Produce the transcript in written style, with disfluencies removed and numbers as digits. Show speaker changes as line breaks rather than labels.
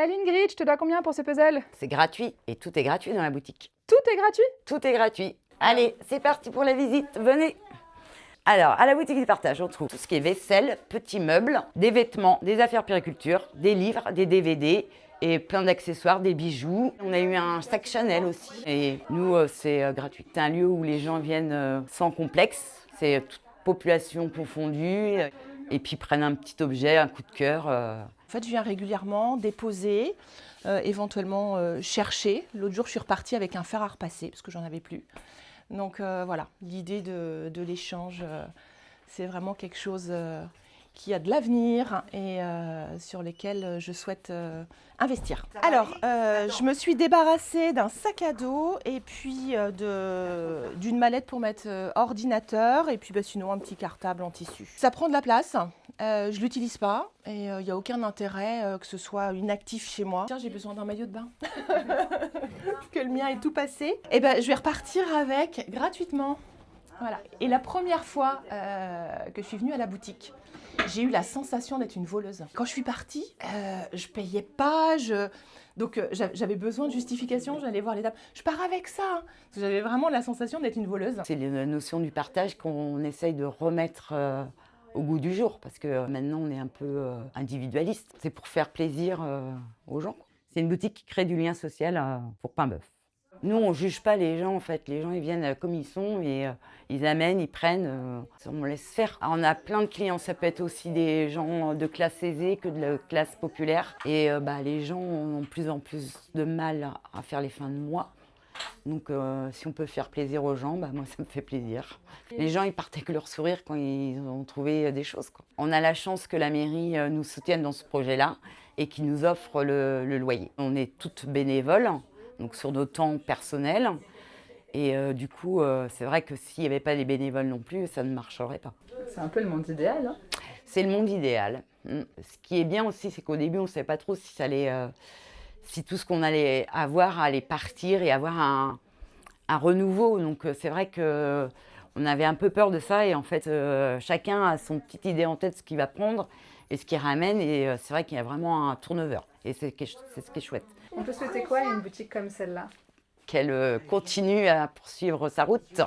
Salut Ingrid, je te dois combien pour ce puzzle?
C'est gratuit et tout est gratuit dans la boutique.
Tout est gratuit?
Tout est gratuit. Allez, c'est parti pour la visite, venez. Alors, à la boutique du partage, on trouve tout ce qui est vaisselle, petits meubles, des vêtements, des affaires périculture, des livres, des DVD et plein d'accessoires, des bijoux. On a eu un sac Chanel aussi et nous, c'est gratuit. C'est un lieu où les gens viennent sans complexe, c'est toute population confondue et puis prennent un petit objet, un coup de cœur.
En fait, je viens régulièrement déposer, éventuellement chercher. L'autre jour, je suis repartie avec un fer à repasser parce que j'en avais plus. Donc voilà, l'idée de l'échange, c'est vraiment quelque chose qui a de l'avenir et sur lesquels je souhaite investir. Alors, je me suis débarrassée d'un sac à dos et puis d'une mallette pour mettre ordinateur et puis sinon un petit cartable en tissu. Ça prend de la place, je ne l'utilise pas et il n'y a aucun intérêt que ce soit inactif chez moi. Tiens, j'ai besoin d'un maillot de bain, que le mien est tout passé. Et je vais repartir avec gratuitement. Voilà. Et la première fois que je suis venue à la boutique, j'ai eu la sensation d'être une voleuse. Quand je suis partie, je payais pas, donc j'avais besoin de justification, j'allais voir les dames. Je pars avec ça, hein. J'avais vraiment la sensation d'être une voleuse.
C'est la notion du partage qu'on essaye de remettre au goût du jour, parce que maintenant on est un peu individualiste. C'est pour faire plaisir aux gens. C'est une boutique qui crée du lien social pour Pain-Bœuf. Nous, on ne juge pas les gens, en fait. Les gens, ils viennent comme ils sont et ils amènent, ils prennent. On laisse faire. Alors, on a plein de clients. Ça peut être aussi des gens de classe aisée que de la classe populaire. Et les gens ont de plus en plus de mal à faire les fins de mois. Donc, si on peut faire plaisir aux gens, moi, ça me fait plaisir. Les gens, ils partent avec leur sourire quand ils ont trouvé des choses, quoi. On a la chance que la mairie nous soutienne dans ce projet-là et qu'il nous offre le loyer. On est toutes bénévoles. Donc sur nos temps personnels. Et du coup, c'est vrai que s'il n'y avait pas les bénévoles non plus, ça ne marcherait pas.
C'est un peu le monde idéal, hein?
C'est le monde idéal. Ce qui est bien aussi, c'est qu'au début, on ne savait pas trop si ça allait, si tout ce qu'on allait avoir allait partir et avoir un renouveau. Donc c'est vrai qu'on avait un peu peur de ça. Et en fait, chacun a son petite idée en tête, ce qu'il va prendre et ce qu'il ramène. Et c'est vrai qu'il y a vraiment un turnover. Et c'est ce qui est chouette.
On peut souhaiter quoi à une boutique comme celle-là?
Qu'elle continue à poursuivre sa route.